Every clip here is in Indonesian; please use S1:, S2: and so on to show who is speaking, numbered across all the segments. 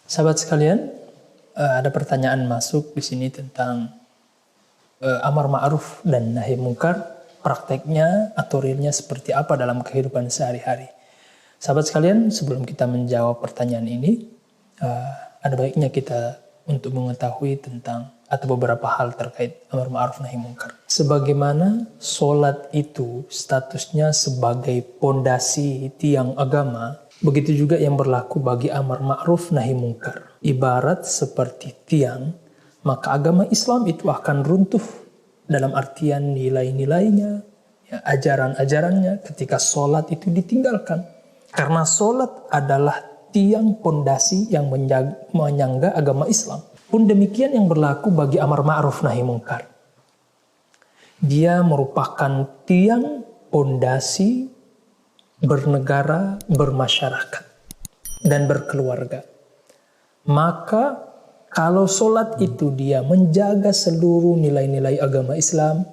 S1: Sahabat sekalian, ada pertanyaan masuk di sini tentang amar ma'ruf dan nahi mungkar, prakteknya atau realnya seperti apa dalam kehidupan sehari-hari. Sahabat sekalian, sebelum kita menjawab pertanyaan ini, ada baiknya kita untuk mengetahui tentang atau beberapa hal terkait amar ma'ruf nahi mungkar. Sebagaimana sholat itu statusnya sebagai pondasi tiang agama, begitu juga yang berlaku bagi amar ma'ruf nahi mungkar. Ibarat seperti tiang, maka agama Islam itu akan runtuh dalam artian nilai-nilainya, ya, ajaran-ajarannya ketika sholat itu ditinggalkan. Karena sholat adalah tiang pondasi yang menyangga agama Islam. Pun demikian yang berlaku bagi amar ma'ruf nahi mungkar. Dia merupakan tiang pondasi bernegara, bermasyarakat, dan berkeluarga. Maka kalau sholat itu dia menjaga seluruh nilai-nilai agama Islam,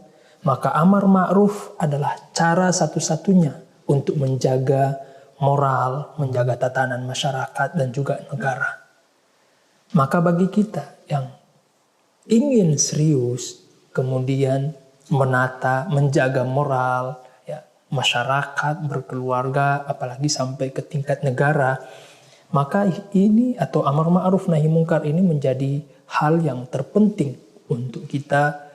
S1: maka amar ma'ruf adalah cara satu-satunya untuk menjaga moral, menjaga tatanan masyarakat dan juga negara. Maka bagi kita yang ingin serius, kemudian menata, menjaga moral, masyarakat, berkeluarga, apalagi sampai ke tingkat negara, maka ini atau amar ma'ruf nahi mungkar ini menjadi hal yang terpenting untuk kita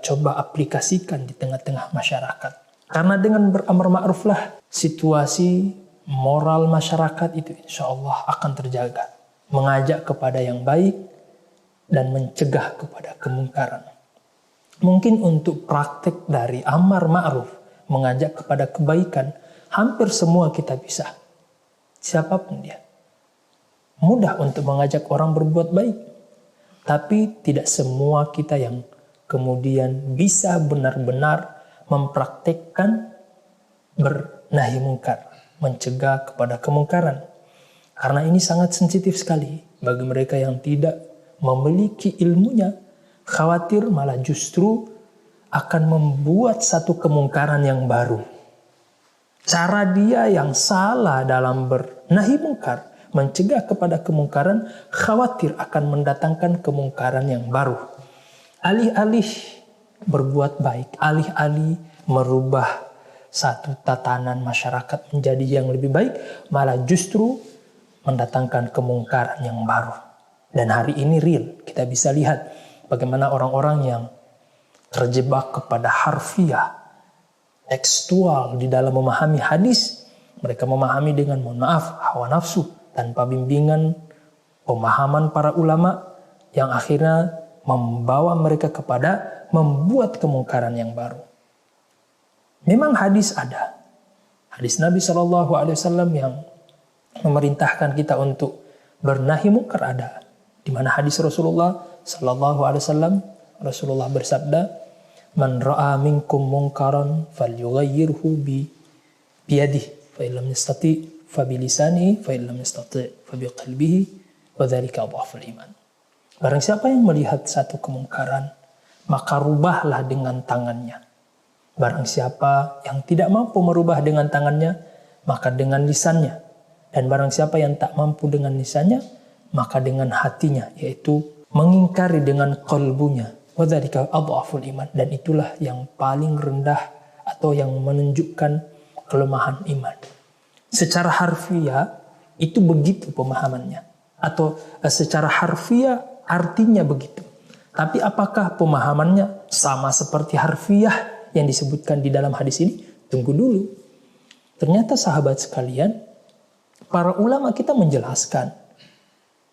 S1: coba aplikasikan di tengah-tengah masyarakat. Karena dengan beramar ma'ruf lah situasi moral masyarakat itu insya Allah akan terjaga, mengajak kepada yang baik dan mencegah kepada kemungkaran. Mungkin untuk praktek dari amar ma'ruf, mengajak kepada kebaikan, hampir semua kita bisa. Siapapun dia. Mudah untuk mengajak orang berbuat baik. Tapi tidak semua kita yang kemudian bisa benar-benar mempraktekkan bernahi mungkar, mencegah kepada kemungkaran. Karena ini sangat sensitif sekali bagi mereka yang tidak memiliki ilmunya. Khawatir malah justru akan membuat satu kemungkaran yang baru. Cara dia yang salah dalam bernahi mungkar, mencegah kepada kemungkaran, khawatir akan mendatangkan kemungkaran yang baru. Alih-alih berbuat baik, alih-alih merubah satu tatanan masyarakat menjadi yang lebih baik, malah justru mendatangkan kemungkaran yang baru. Dan hari ini real, kita bisa lihat bagaimana orang-orang yang terjebak kepada harfiah, tekstual di dalam memahami hadis. Mereka memahami dengan, mohon maaf, hawa nafsu, tanpa bimbingan pemahaman para ulama yang akhirnya membawa mereka kepada membuat kemungkaran yang baru. Memang hadis ada. Hadis Nabi SAW yang memerintahkan kita untuk bernahi mungkar ada. Di mana hadis Rasulullah SAW, Rasulullah bersabda, "Man ra'a minkum munkaran falyughayyirhu biyadihi, fa illam yastati' fa bilisanihi, fa illam yastati' fa biqalbihi, wa dzalika adhaful iman." Barang siapa yang melihat satu kemungkaran, maka rubahlah dengan tangannya. Barang siapa yang tidak mampu merubah dengan tangannya, maka dengan lisannya. Dan barang siapa yang tak mampu dengan lisannya, maka dengan hatinya, yaitu mengingkari dengan qalbunya. Wadzalika adhaful iman, dan itulah yang paling rendah atau yang menunjukkan kelemahan iman. Secara harfiah itu begitu pemahamannya, atau secara harfiah artinya begitu. Tapi apakah pemahamannya sama seperti harfiah yang disebutkan di dalam hadis ini? Tunggu dulu. Ternyata sahabat sekalian, para ulama kita menjelaskan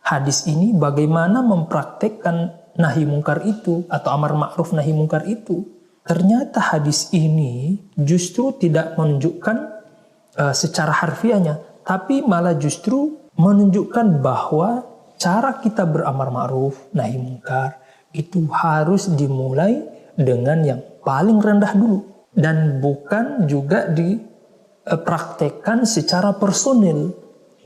S1: hadis ini bagaimana mempraktekkan nahi mungkar itu atau amar ma'ruf nahi mungkar itu. Ternyata hadis ini justru tidak menunjukkan secara harfiahnya, tapi malah justru menunjukkan bahwa cara kita beramar ma'ruf nahi mungkar itu harus dimulai dengan yang paling rendah dulu, dan bukan juga dipraktekkan secara personil,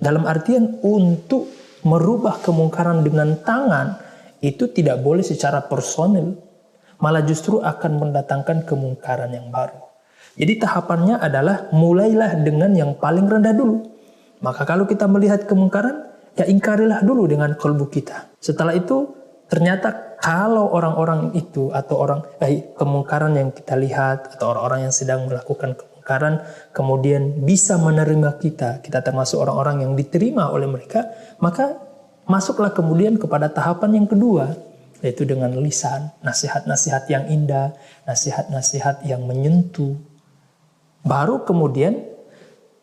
S1: dalam artian untuk merubah kemungkaran dengan tangan itu tidak boleh secara personil, malah justru akan mendatangkan kemungkaran yang baru. Jadi tahapannya adalah mulailah dengan yang paling rendah dulu. Maka kalau kita melihat kemungkaran, ya ingkarilah dulu dengan kalbu kita. Setelah itu ternyata kalau orang-orang itu atau kemungkaran yang kita lihat atau orang-orang yang sedang melakukan kemungkaran kemudian bisa menerima kita termasuk orang-orang yang diterima oleh mereka, maka masuklah kemudian kepada tahapan yang kedua, yaitu dengan lisan, nasihat-nasihat yang indah, nasihat-nasihat yang menyentuh. Baru kemudian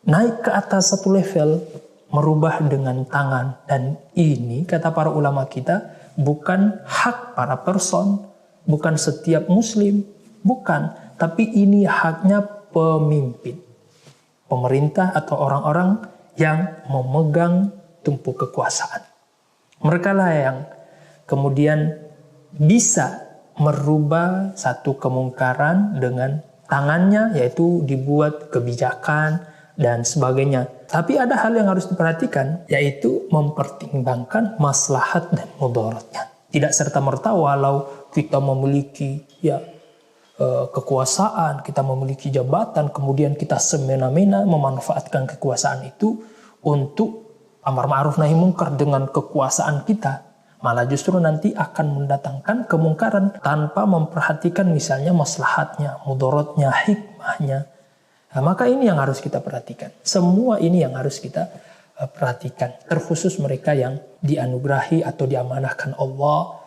S1: naik ke atas satu level, merubah dengan tangan. Dan ini kata para ulama kita bukan hak para person, bukan setiap muslim, bukan. Tapi ini haknya pemimpin, pemerintah atau orang-orang yang memegang tumpuk kekuasaan. Mereka lah yang kemudian bisa merubah satu kemungkaran dengan tangannya, yaitu dibuat kebijakan dan sebagainya. Tapi ada hal yang harus diperhatikan, yaitu mempertimbangkan maslahat dan mudaratnya. Tidak serta-merta walau kita memiliki kekuasaan, kita memiliki jabatan, kemudian kita semena-mena memanfaatkan kekuasaan itu untuk amar ma'ruf nahi mungkar dengan kekuasaan kita. Malah justru nanti akan mendatangkan kemungkaran tanpa memperhatikan misalnya maslahatnya, mudaratnya, hikmahnya. Nah, maka ini yang harus kita perhatikan. Semua ini yang harus kita perhatikan. Terkhusus mereka yang dianugerahi atau diamanahkan Allah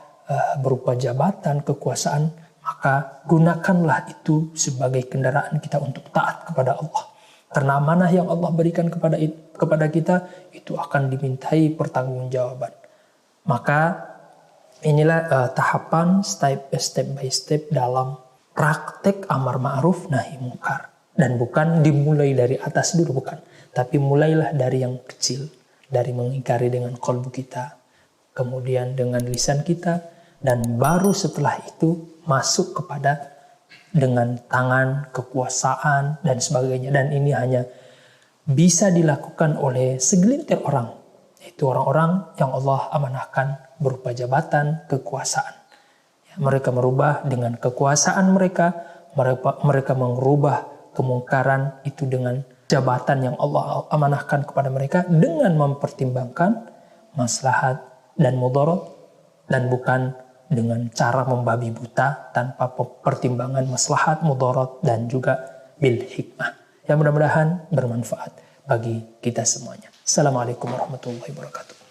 S1: berupa jabatan, kekuasaan, maka gunakanlah itu sebagai kendaraan kita untuk taat kepada Allah. Karena amanah yang Allah berikan kepada kita itu akan dimintai pertanggungjawaban. Maka inilah tahapan step by step dalam praktek amar ma'ruf nahi mungkar. Dan bukan dimulai dari atas dulu, bukan. Tapi mulailah dari yang kecil. Dari mengingkari dengan qalbu kita. Kemudian dengan lisan kita. Dan baru setelah itu masuk kepada dengan tangan, kekuasaan, dan sebagainya. Dan ini hanya bisa dilakukan oleh segelintir orang. Yaitu orang-orang yang Allah amanahkan berupa jabatan, kekuasaan. Mereka merubah dengan kekuasaan mereka. Mereka mengubah kemungkaran itu dengan jabatan yang Allah amanahkan kepada mereka dengan mempertimbangkan maslahat dan mudarat dan bukan dengan cara membabi buta tanpa pertimbangan maslahat, mudarat dan juga bil hikmah. Yang mudah-mudahan bermanfaat bagi kita semuanya. Assalamualaikum warahmatullahi wabarakatuh.